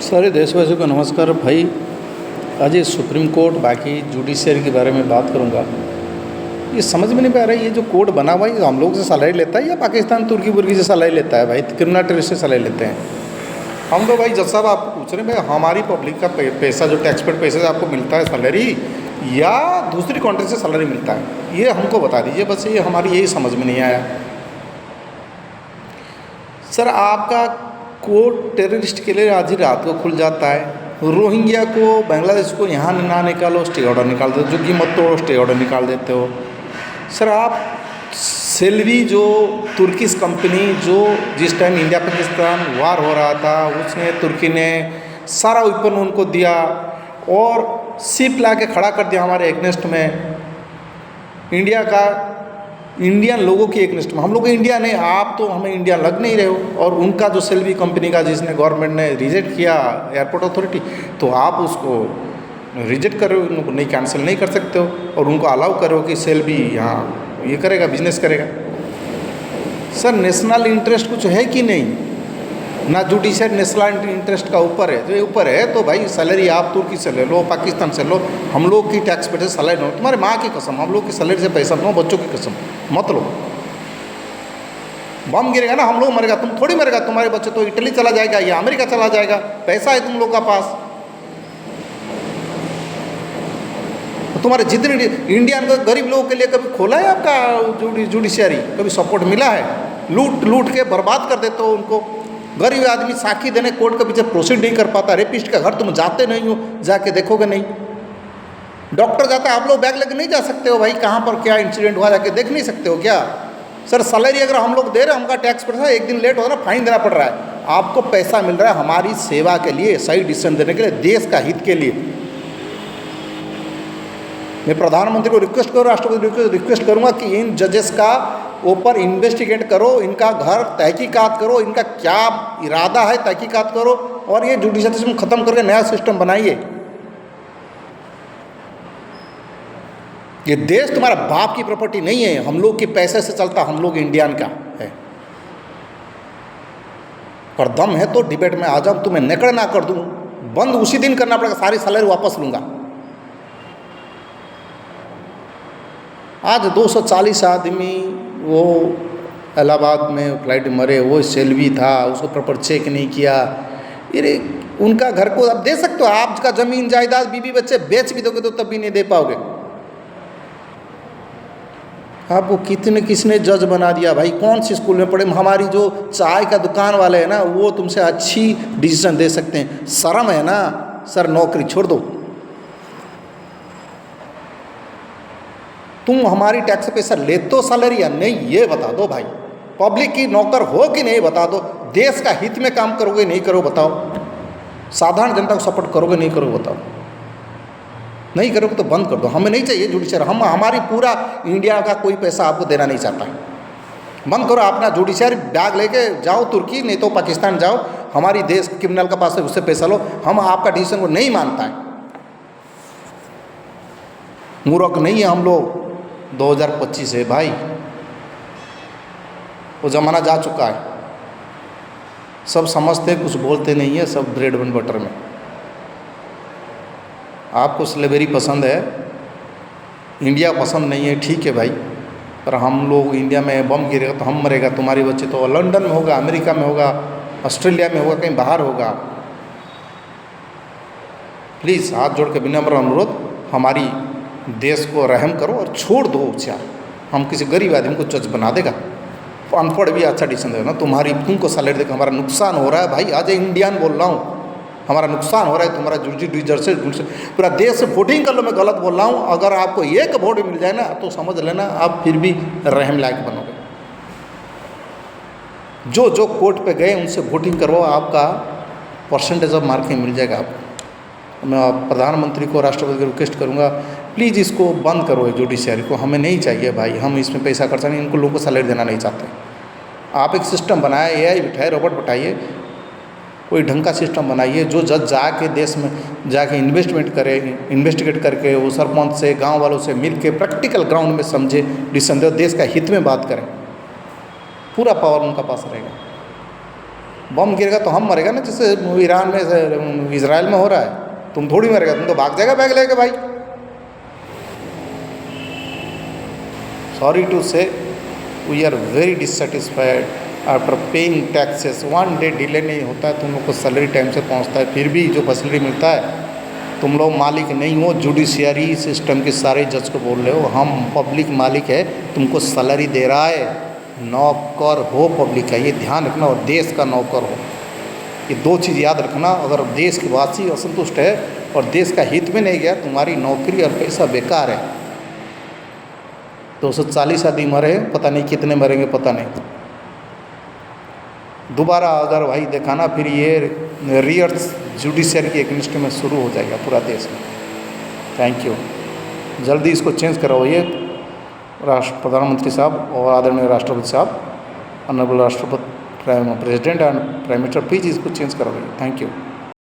सारे देशवासियों को नमस्कार भाई। आज ये सुप्रीम कोर्ट बाकी जुडिशरी के बारे में बात करूंगा। ये समझ में नहीं पा रहा है, ये जो कोर्ट बना हुआ है हम लोग से सैलरी लेता है या पाकिस्तान तुर्की बुर्की से सैलरी लेता है? भाई क्रिमिनल टेररिस्ट से सैलरी लेते हैं हम तो। भाई जज साहब आपको पूछ रहे हैं, भाई हमारी पब्लिक का पैसा जो टैक्स पेड पैसे से आपको मिलता है सैलरी या दूसरी कंट्री से सैलरी मिलता है, ये हमको बता दीजिए। बस ये हमारी यही समझ में नहीं आया। सर आपका कोर्ट टेररिस्ट के लिए आज ही रात को खुल जाता है। रोहिंग्या को बांग्लादेश को यहाँ ना निकालो, स्टे ऑर्डर निकाल देते हो। जो कि मत तोड़ो, स्टे ऑर्डर निकाल देते हो। सर आप सेल्वी जो तुर्किश कंपनी जो जिस टाइम इंडिया पाकिस्तान वार हो रहा था उसने तुर्की ने सारा वेपन उनको दिया और शिप ला के खड़ा कर दिया हमारे एग्नेस्ट में, इंडिया का इंडियन लोगों की एग्नेस्ट में। हम लोग इंडिया नहीं, आप तो हमें इंडिया लग नहीं रहे हो। और उनका जो सेल्वी कंपनी का जिसने गवर्नमेंट ने रिजेक्ट किया एयरपोर्ट अथॉरिटी, तो आप उसको रिजेक्ट करो, उनको नहीं कैंसिल नहीं कर सकते हो और उनको अलाउ करो कि सेल्वी यहाँ ये करेगा, बिजनेस करेगा। सर नेशनल इंटरेस्ट कुछ है कि नहीं? ना जुडिशरी नेशनल इंटरेस्ट का ऊपर है, जो ऊपर है तो भाई सैलरी आप तुर्की से ले लो, पाकिस्तान से लो, हम लोग की टैक्स पे से सैलरी लो। तुम्हारे माँ की कसम, हम लोग की सैलरी से पैसा लो, बच्चों की कसम मत लो। बम गिरेगा ना हम लोग मरेगा, तुम थोड़ी मरेगा। तुम्हारे बच्चे तो इटली चला जाएगा या अमेरिका चला जाएगा, पैसा है तुम लोग का पास। तो तुम्हारे जितने इंडियन गरीब लोगों के लिए कभी खोला है आपका जुडिशरी? कभी सपोर्ट मिला है? लूट लूट के बर्बाद कर देते हो उनको। गरीब आदमी साक्षी देने कोर्ट के पीछे प्रोसीड नहीं कर पाता। रेपिस्ट का घर तुम जाते नहीं हो, जाके देखोगे नहीं। डॉक्टर जाता है, आप लोग बैग लेके नहीं जा सकते हो भाई, कहाँ पर क्या इंसिडेंट हुआ जाके देख नहीं सकते हो क्या? सर सैलरी अगर हम लोग दे रहे हैं, हमका टैक्स पैसा एक दिन लेट हो रहा है, फाइन देना पड़ रहा है। आपको पैसा मिल रहा है हमारी सेवा के लिए, सही डिसीजन देने के लिए, देश का हित के लिए। मैं प्रधानमंत्री को रिक्वेस्ट करूँ, राष्ट्रपति को रिक्वेस्ट करूँगा कि इन जजेस का ऊपर इन्वेस्टिगेट करो, इनका घर तहकीकात करो, इनका क्या इरादा है तहकीकात करो और ये जुडिशरी सिस्टम खत्म करके नया सिस्टम बनाइए। ये देश तुम्हारा बाप की प्रॉपर्टी नहीं है, हम लोग के पैसे से चलता, हम लोग इंडियन का है। पर दम है तो डिबेट में आ जाऊँ, तुम्हें नेकड़ ना कर दूँ, बंद उसी दिन करना पड़ेगा, सारी सैलरी वापस लूँगा। आज 240 आदमी वो इलाहाबाद में फ्लाइट मरे, वो सेल्वी था, उसको प्रॉपर चेक नहीं किया। ये उनका घर को आप दे सकते हो, आपका ज़मीन जायदाद बीवी बच्चे बेच भी दोगे तो तब भी नहीं दे पाओगे। आपको किसने जज बना दिया भाई? कौन सी स्कूल में पढ़े? हमारी जो चाय का दुकान वाले हैं ना, वो तुमसे अच्छी डिसीजन दे सकते हैं। शर्म है ना सर, नौकरी छोड़ दो। तुम हमारी टैक्स पैसा लेते हो सैलरी या नहीं, ये बता दो भाई। पब्लिक की नौकर हो कि नहीं बता दो। देश का हित में काम करोगे नहीं करो बताओ। साधारण जनता को सपोर्ट करोगे नहीं करोगे बताओ। नहीं करोगे तो बंद कर दो, हमें नहीं चाहिए जुडिशरी। हम हमारी पूरा इंडिया का कोई पैसा आपको देना नहीं चाहता है। बंद करो अपना जुडिशरी, बैग लेके जाओ तुर्की, नहीं तो पाकिस्तान जाओ, हमारी देश क्रिमिनल का पास है उससे पैसा लो। हम आपका डिसीजन को नहीं मानता है। मूर्ख नहीं है हम लोग। 2025 है भाई, वो ज़माना जा चुका है। सब समझते कुछ बोलते नहीं है, सब ब्रेड एंड बटर में। आपको स्लेवरी पसंद है, इंडिया पसंद नहीं है, ठीक है भाई। पर हम लोग इंडिया में बम गिरेगा तो हम मरेगा, तुम्हारे बच्चे तो लंदन में होगा, अमेरिका में होगा, ऑस्ट्रेलिया में होगा, कहीं बाहर होगा। प्लीज़ हाथ जोड़ के विनम्र अनुरोध, हमारी देश को रहम करो और छोड़ दो उपचार। हम किसी गरीब आदमी को जज बना देगा, अनपढ़ भी अच्छा डिसीजन देगा ना। तुम्हारी तुमको सैलरी देकर हमारा नुकसान हो रहा है भाई। आज इंडियन बोल रहा हूँ, हमारा नुकसान हो रहा है। तुम्हारा जुडिशरी से पूरा देश से वोटिंग कर लो, मैं गलत बोल रहा हूँ। अगर आपको एक वोट मिल जाए ना तो समझ लेना आप फिर भी रहम लायक बनोगे। जो जो कोर्ट पे गए उनसे वोटिंग करवाओ, आपका परसेंटेज ऑफ मार्किंग मिल जाएगा आपको। मैं प्रधानमंत्री को, राष्ट्रपति को रिक्वेस्ट करूंगा, प्लीज़ इसको बंद करो जुडिशरी को। हमें नहीं चाहिए भाई, हम इसमें पैसा खर्चा नहीं, इनको लोगों को सैलरी देना नहीं चाहते। आप एक सिस्टम बनाए, AI बिठाए, रोबोट बिठाइए, कोई ढंग का सिस्टम बनाइए। जो जज जाके देश में जाके इन्वेस्टिगेट करके वो सरपंच से, गांव वालों से मिल के प्रैक्टिकल ग्राउंड में समझे, डिसीजन दे, देश का हित में बात करें। पूरा पावर उनका पास रहेगा। बम गिरेगा तो हम मरेगा ना, जैसे ईरान में इजराइल में हो रहा है। तुम थोड़ी मरेगा, तुम तो भाग जाएगा बैग लेके भाई। Sorry to say we are very dissatisfied after paying taxes. 1 day delay नहीं होता है, तुम लोग को सैलरी टाइम से पहुंचता है, फिर भी जो फैसिलिटी मिलता है, तुम लोग मालिक नहीं हो। जुडिशियरी सिस्टम के सारे जज को बोल रहे हो, हम पब्लिक मालिक है, तुमको सैलरी दे रहा है, नौकर हो पब्लिक का, ये ध्यान रखना, और देश का नौकर हो। ये 2 चीज़ याद रखना। अगर देश के वासी असंतुष्ट है और देश का हित में नहीं गया, तुम्हारी नौकरी और पैसा बेकार है। 240 आदमी मरे, पता नहीं कितने मरेंगे, पता नहीं। दोबारा अगर भाई दिखाना, फिर ये रियर्स जुडिशरी के अगेंस्ट में शुरू हो जाएगा पूरा देश में। Thank you. जल्दी इसको चेंज करवाइए प्रधानमंत्री साहब और आदरणीय राष्ट्रपति साहब, ऑनरेबल राष्ट्रपति president and prime minister, please इसको चेंज करवाइए। Thank you.